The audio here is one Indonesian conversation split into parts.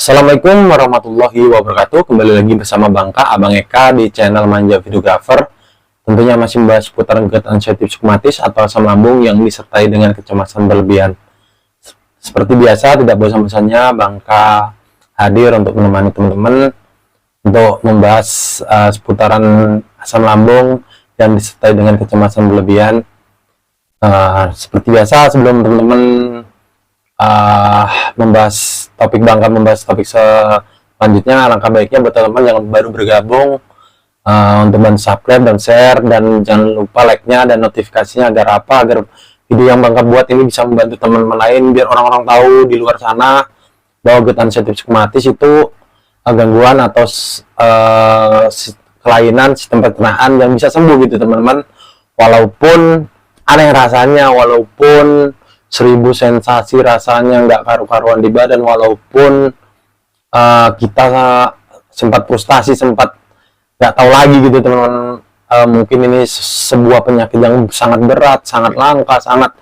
Assalamualaikum warahmatullahi wabarakatuh. Kembali lagi bersama Bangka, Abang Eka di channel Manja Videographer. Tentunya masih membahas seputar GERD anxiety psikomatis atau asam lambung yang disertai dengan kecemasan berlebihan. Seperti biasa, tidak bosan-bosannya Bangka hadir untuk menemani teman-teman untuk membahas seputaran asam lambung yang disertai dengan kecemasan berlebihan. Seperti biasa, sebelum teman-teman membahas topik selanjutnya, alangkah baiknya buat teman-teman yang baru bergabung untuk bantu subscribe dan share, dan jangan lupa like-nya dan notifikasinya agar video yang Bangka buat ini bisa membantu teman-teman lain, biar orang-orang tahu di luar sana bahwa GERD anxiety psikomatis itu gangguan atau kelainan sistem pencernaan yang bisa sembuh gitu teman-teman, walaupun aneh rasanya, walaupun 1000 sensasi rasanya nggak karu-karuan di badan, walaupun kita sempat frustasi, sempat nggak tahu lagi gitu teman-teman, mungkin ini sebuah penyakit yang sangat berat, sangat langka, sangat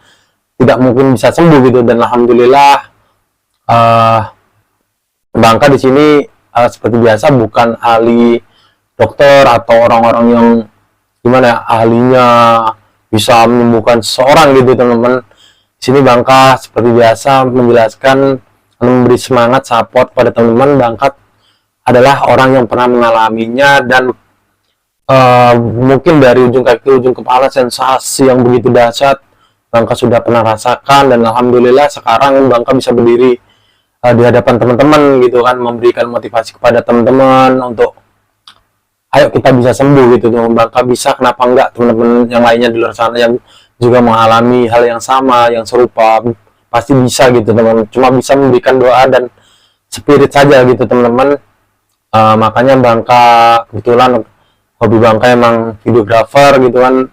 tidak mungkin bisa sembuh gitu. Dan alhamdulillah Bangka di sini seperti biasa bukan ahli dokter atau orang-orang yang gimana ahlinya bisa menyembuhkan seseorang gitu teman-teman. Di sini Bangka seperti biasa menjelaskan, memberi semangat, support pada teman-teman. Bangka adalah orang yang pernah mengalaminya, dan mungkin dari ujung kaki ujung kepala sensasi yang begitu dahsyat Bangka sudah pernah rasakan, dan alhamdulillah sekarang Bangka bisa berdiri di hadapan teman-teman gitu kan, memberikan motivasi kepada teman-teman untuk ayo kita bisa sembuh gitu teman. Bangka bisa, kenapa enggak teman-teman yang lainnya di luar sana yang juga mengalami hal yang sama, yang serupa, pasti bisa gitu teman. Cuma bisa memberikan doa dan spirit saja gitu teman-teman. Makanya Bangka kebetulan hobi Bangka emang videographer gitu kan.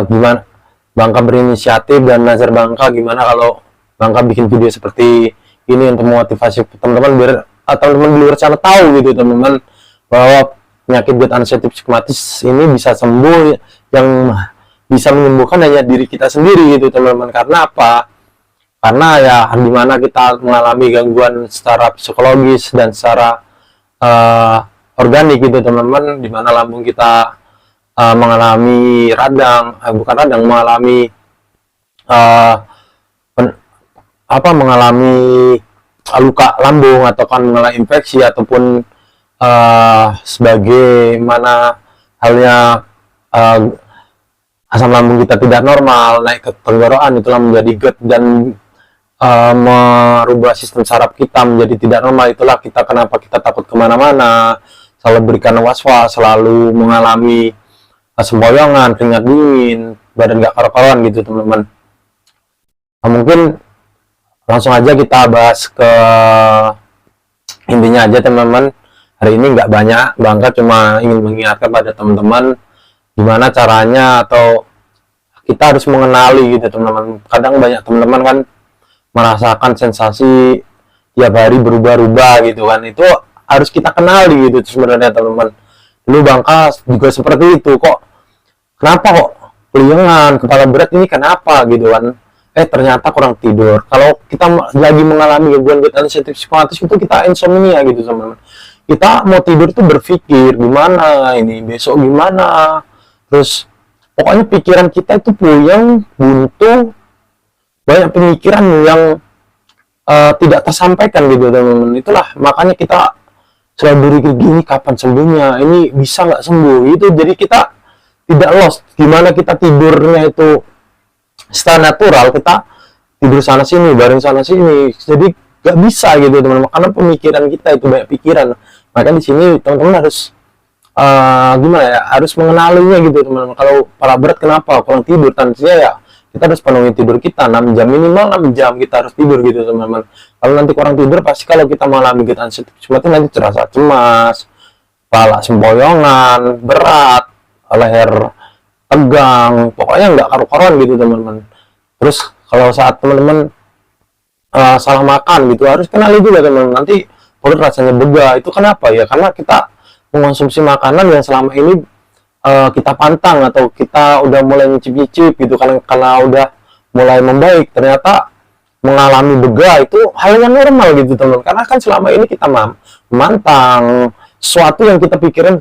Gimana Bangka berinisiatif dan nazar Bangka gimana kalau Bangka bikin video seperti ini untuk memotivasi teman-teman, biar teman-teman di luar sana tahu gitu teman-teman bahwa penyakit GERD anxiety psikomatis ini bisa sembuh, yang bisa menyembuhkan hanya diri kita sendiri gitu teman-teman. Karena apa? Karena ya dimana kita mengalami gangguan secara psikologis dan secara organik gitu teman-teman, dimana lambung kita mengalami mengalami mengalami luka lambung, atau kan mengalami infeksi, ataupun sebagaimana halnya asam lambung kita tidak normal, naik ke tenggorokan, itulah menjadi GERD, dan merubah sistem saraf kita menjadi tidak normal. Itulah kenapa kita takut kemana-mana, selalu berikan was-was, selalu mengalami sempoyongan, keringat dingin, badan gak karu-karuan gitu teman-teman. Mungkin langsung aja kita bahas ke intinya aja teman-teman. Hari ini nggak banyak, Bangka cuma ingin mengingatkan pada teman-teman gimana caranya, atau kita harus mengenali gitu teman-teman. Kadang banyak teman-teman kan merasakan sensasi tiap hari berubah-ubah gitu kan, itu harus kita kenali gitu sebenarnya teman-teman. Dulu Bangka juga seperti itu, kenapa kok keliengan, kepala berat, ini kenapa gitu kan, ternyata kurang tidur. Kalau kita lagi mengalami gangguan GERD anxiety psikomatis itu kita insomnia gitu teman-teman. Kita mau tidur tuh berpikir gimana ini besok gimana, terus pokoknya pikiran kita itu puyeng, buntu, banyak pemikiran yang tidak tersampaikan gitu teman-teman. Itulah makanya kita selalu berpikir gini, kapan sembuhnya, ini bisa nggak sembuh itu. Jadi kita tidak lost, gimana kita tidurnya itu secara natural, kita tidur sana sini, bareng sana sini, jadi nggak bisa gitu teman-teman, karena pemikiran kita itu banyak pikiran. Maka di sini teman-teman harus harus mengenalinya gitu teman-teman. Kalau kepala berat kenapa kurang tidur, tentunya ya kita harus penuhi tidur kita 6 jam, minimal 6 jam kita harus tidur gitu teman-teman. Kalau nanti kurang tidur, pasti kalau kita mengalami GERD anxiety psikomatis nanti terasa cemas, kepala sempoyongan, berat, leher tegang, pokoknya nggak karu-karuan gitu teman-teman. Terus kalau saat teman-teman salah makan gitu, harus kenali juga teman-teman, nanti perut rasanya begah. Itu kenapa ya? Karena kita mengonsumsi makanan yang selama ini kita pantang, atau kita udah mulai nyicip-nyicip gitu, karena udah mulai membaik, ternyata mengalami bega itu hal yang normal gitu teman, karena kan selama ini kita memantang sesuatu yang kita pikirin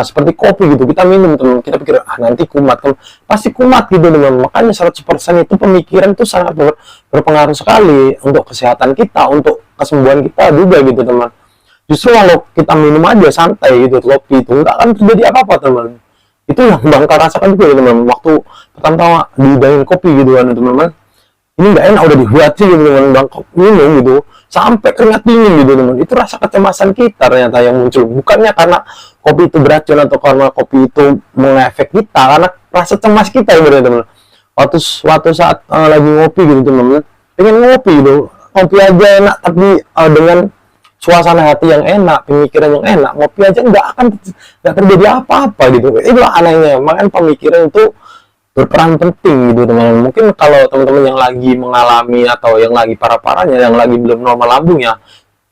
seperti kopi gitu, kita minum teman, kita pikir nanti kumat kan, pasti kumat gitu teman. Makanya 100% itu pemikiran itu sangat berpengaruh sekali untuk kesehatan kita, untuk kesembuhan kita juga gitu teman. Justru kalau kita minum aja santai gitu kopi itu nggak akan terjadi apa-apa teman. Itu yang Bangka rasakan juga ya teman, waktu pertama dihidahin kopi gitu kan teman-teman, ini nggak enak udah dibuat sih gitu teman, Bangka minum gitu sampai keringat dingin gitu teman. Itu rasa kecemasan kita ternyata yang muncul, bukannya karena kopi itu beracun atau karena kopi itu mengefek kita, karena rasa cemas kita ya teman. Waktu saat lagi ngopi gitu teman, pengen ngopi gitu, ngopi aja enak, tapi dengan suasana hati yang enak, pemikiran yang enak, ngopi aja nggak terjadi apa-apa gitu. Itulah anehnya, makanya pemikiran itu berperan penting gitu teman-teman. Mungkin kalau teman-teman yang lagi mengalami atau yang lagi parah-parahnya, yang lagi belum normal lambungnya,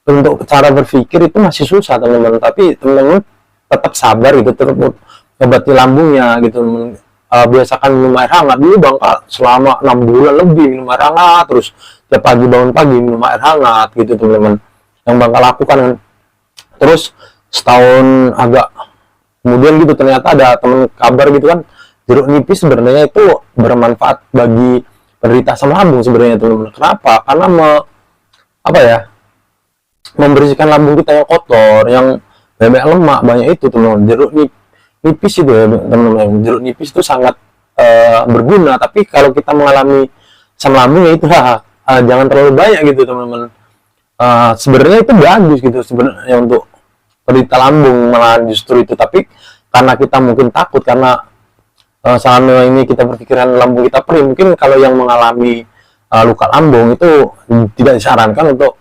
untuk cara berpikir itu masih susah teman-teman. Tapi teman-teman tetap sabar gitu, tetap obati lambungnya gitu teman. Biasakan minum air hangat. Dulu Bangka selama 6 bulan lebih minum air hangat terus, tiap pagi bangun pagi minum air hangat gitu teman-teman, yang Bangka lakukan. Terus setahun agak kemudian gitu ternyata ada teman kabar gitu kan, jeruk nipis sebenarnya itu bermanfaat bagi penderita asam lambung sebenarnya teman-teman. Kenapa? Karena membersihkan lambung kita yang kotor, yang banyak lemak, banyak itu teman-teman. Jeruk nipis itu ya teman-teman, jeruk nipis itu sangat berguna. Tapi kalau kita mengalami asam lambung ya itulah jangan terlalu banyak gitu teman-teman. Sebenarnya itu bagus gitu sebenarnya untuk penderita lambung malahan justru itu, tapi karena kita mungkin takut, karena selama ini kita berpikiran lambung kita perih. Mungkin kalau yang mengalami luka lambung itu tidak disarankan untuk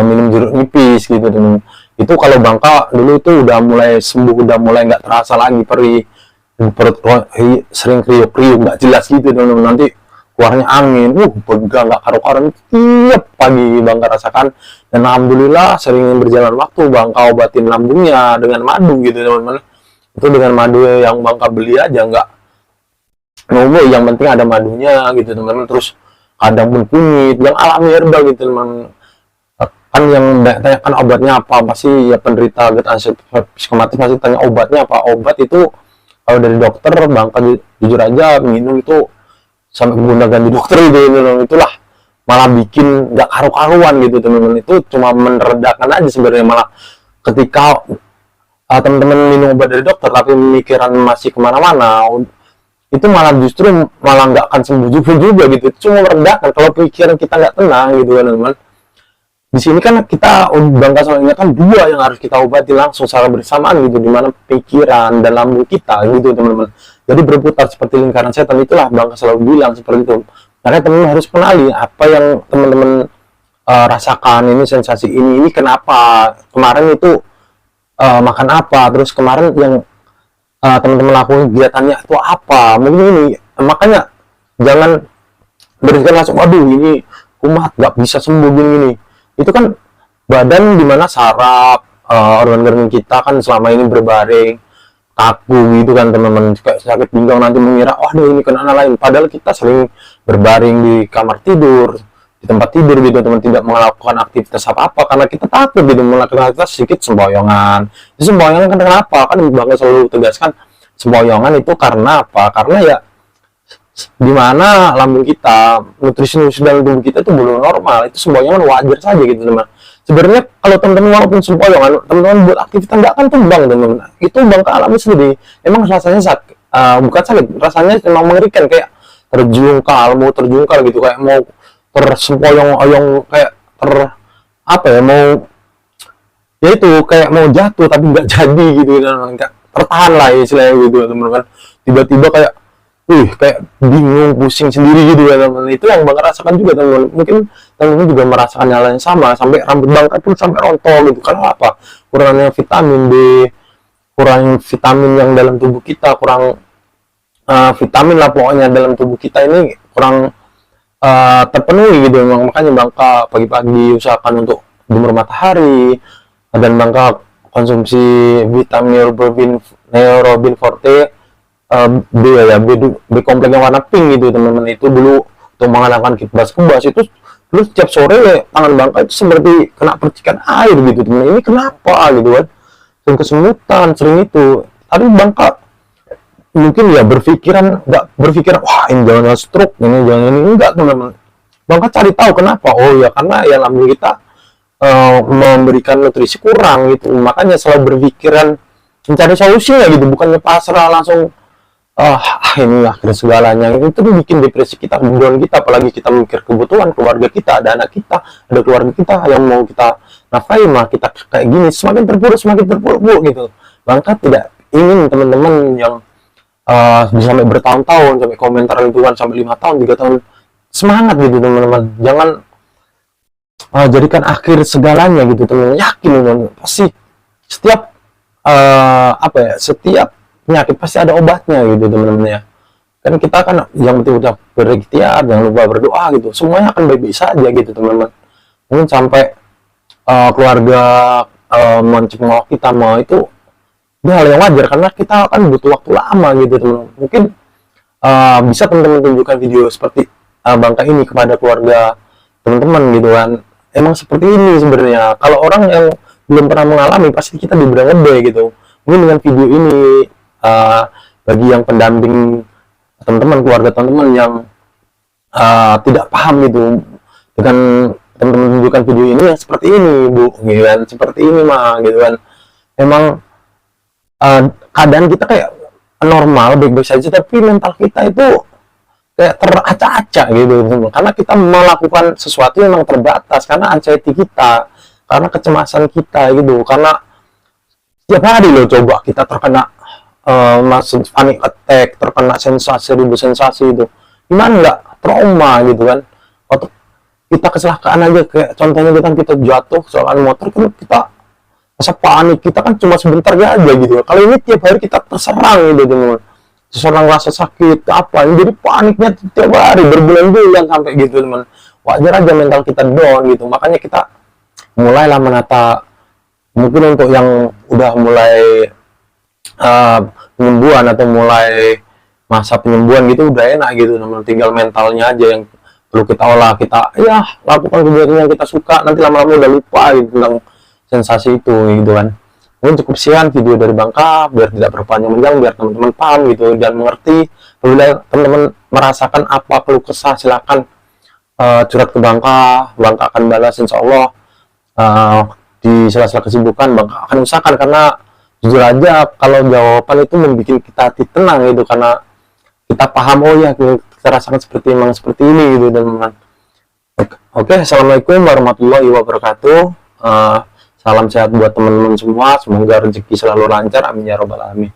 minum jeruk nipis gitu teman. Itu kalau Bangka dulu itu udah mulai sembuh, udah mulai nggak terasa lagi perih, perut sering kriuk-kriuk nggak jelas gitu teman. Nanti keluarnya angin, pegang nggak karu-karuan tiap pagi Bangka rasakan. Dan alhamdulillah sering berjalan waktu Bangka obatin lambungnya dengan madu gitu teman-teman. Itu dengan madu yang Bangka beli aja, nggak nomo, yang penting ada madunya gitu teman-teman. Terus kadang pun kunyit yang alami herbal gitu teman. Kan yang tanyakan obatnya apa, pasti ya penderita gangguan psikomatis pasti tanya obatnya apa. Obat itu kalau dari dokter Bangka jujur aja minum itu sampai guna ganti dokter gitu, itulah malah bikin nggak karu-karuan gitu teman-teman. Itu cuma meredakan aja sebenarnya, malah ketika teman-teman minum obat dari dokter tapi pemikiran masih kemana-mana, itu malah justru malah nggak akan sembuh juga gitu. Itu cuma merendahkan kalau pikiran kita nggak tenang gitu kan teman-teman. Di sini kan kita Bangka selalu ingatkan dua yang harus kita obati langsung secara bersamaan gitu, dimana pikiran dan lambung kita gitu teman-teman. Jadi berputar seperti lingkaran setan, itulah Bangka selalu bilang seperti itu. Karena teman-teman harus kenali apa yang teman-teman rasakan, ini sensasi ini kenapa, kemarin itu makan apa, terus kemarin yang teman-teman lakukan kegiatannya itu apa, mungkin ini. Makanya jangan berikan langsung, aduh ini kumat nggak bisa sembuh gini. Itu kan badan dimana saraf organ-organ kita kan selama ini berbaring kaku gitu kan teman-teman, kayak sakit pinggang nanti mengira waduh ini kena lain, padahal kita sering berbaring di kamar tidur, di tempat tidur gitu teman, tidak melakukan aktivitas apa-apa karena kita takut gitu melakukan aktivitas sedikit semboyongan. Itu semboyongan kan kenapa? Kan Bangka selalu tegaskan semboyongan itu karena apa? Karena ya dimana lambung kita, nutrisi dalam tubuh kita itu belum normal, itu semboyongan wajar saja gitu teman. Sebenarnya kalau teman-teman walaupun semboyongan, teman-teman buat aktivitas nggak akan tumbang teman-teman. Itu Bangka alami sendiri. Emang rasanya bukan sakit, rasanya memang mengerikan, kayak mau terjungkal gitu, kayak mau tersempoyong-oyong, kayak mau ya itu kayak mau jatuh tapi nggak jadi gitu kan, nggak tertahan lah istilahnya gitu teman-teman. Tiba-tiba kayak kayak bingung, pusing sendiri gitu ya teman-teman. Itu yang Bangka rasakan juga teman-teman. Mungkin teman-teman juga merasakan hal yang sama, sampai rambut Bangka pun sampai rontok gitu. Karena apa? Kurangnya vitamin B, kurang vitamin yang dalam tubuh kita, kurang vitamin lah pokoknya dalam tubuh kita ini kurang terpenuhi gitu. Makanya Bangka pagi-pagi usahakan untuk jemur matahari, dan Bangka konsumsi vitamin neurobin forte B kompleks yang warna pink gitu teman-teman. Itu dulu untuk menghilangkan kebas itu Terus setiap sore tangan Bangka itu seperti kena percikan air gitu teman. Ini kenapa gitu kan? Sering kesemutan, sering itu. Tapi Bangka mungkin ya nggak berpikiran wah ini jangan stroke, ini jangan ini, enggak teman-teman. Bangka cari tahu kenapa. Oh ya karena ya lambung kita memberikan nutrisi kurang gitu, makanya selalu berpikiran mencari solusinya gitu, bukannya pasrah langsung ini akhirnya segalanya. Itu tuh bikin depresi kita, kemudian kita, apalagi kita mikir kebutuhan keluarga kita, ada anak kita, ada keluarga kita yang mau kita nafkahi, mah kita kayak gini semakin terpuruk gitu. Bangka tidak ingin teman-teman yang bisa sampai bertahun-tahun, sampai komentar lingkungan sampai 5 tahun 3 tahun semangat gitu teman-teman. Jangan jadikan akhir segalanya gitu teman-teman. Yakin teman, pasti setiap setiap penyakit pasti ada obatnya gitu teman-teman ya. Kan kita kan yang penting udah berikhtiar, jangan lupa berdoa gitu, semuanya akan baik-baik saja gitu teman-teman. Mungkin sampai keluarga mencemooh kita mau itu hal yang wajar, karena kita kan butuh waktu lama gitu teman-teman. Mungkin bisa teman-teman tunjukkan video seperti Bangka ini kepada keluarga teman-teman gitu kan. Emang seperti ini sebenarnya. Kalau orang yang belum pernah mengalami pasti kita dibilang ngede gitu. Mungkin dengan video ini bagi yang pendamping teman-teman, keluarga teman-teman yang tidak paham gitu, dengan teman-teman tunjukkan video ini yang seperti ini bu, gitu kan, seperti ini mah gitu kan. Emang keadaan kita kayak normal baik-baik saja, tapi mental kita itu kayak teracak-acak gitu, karena kita melakukan sesuatu yang memang terbatas, karena anxiety kita, karena kecemasan kita gitu, karena setiap hari loh coba kita terkena panic attack, terkena sensasi, ribu sensasi itu, gimana nggak trauma gitu kan. Waktu kita kecelakaan aja, kayak contohnya kita jatuh kecelakaan motor kan, kita rasa panik kita kan cuma sebentar aja gitu. Kalau ini tiap hari kita terserang gitu teman-teman, seseorang rasa sakit apa, jadi paniknya tiap hari berbulan-bulan sampai gitu teman. Wajar aja mental kita down gitu, makanya kita mulailah menata. Mungkin untuk yang udah mulai penyembuhan atau mulai masa penyembuhan gitu udah enak gitu teman, tinggal mentalnya aja yang perlu kita olah, kita ya lakukan kegiatan yang kita suka, nanti lama-lama udah lupa gitu tentang sensasi itu gitu kan. Mungkin cukup sekian video dari Bangka, biar tidak berpanjang-panjang, biar teman-teman paham gitu dan mengerti. Apabila teman-teman merasakan apa keluh kesah, silakan curhat ke Bangka. Bangka akan balas insya Allah. Di sela-sela kesibukan Bangka akan usahakan, karena jujur aja kalau jawaban itu membuat kita hati tenang gitu, karena kita paham oh ya kita rasakan seperti memang seperti ini gitu teman-teman. Oke, assalamualaikum warahmatullahi wabarakatuh. Salam sehat buat teman-teman semua, semoga rezeki selalu lancar, amin ya robbal alamin.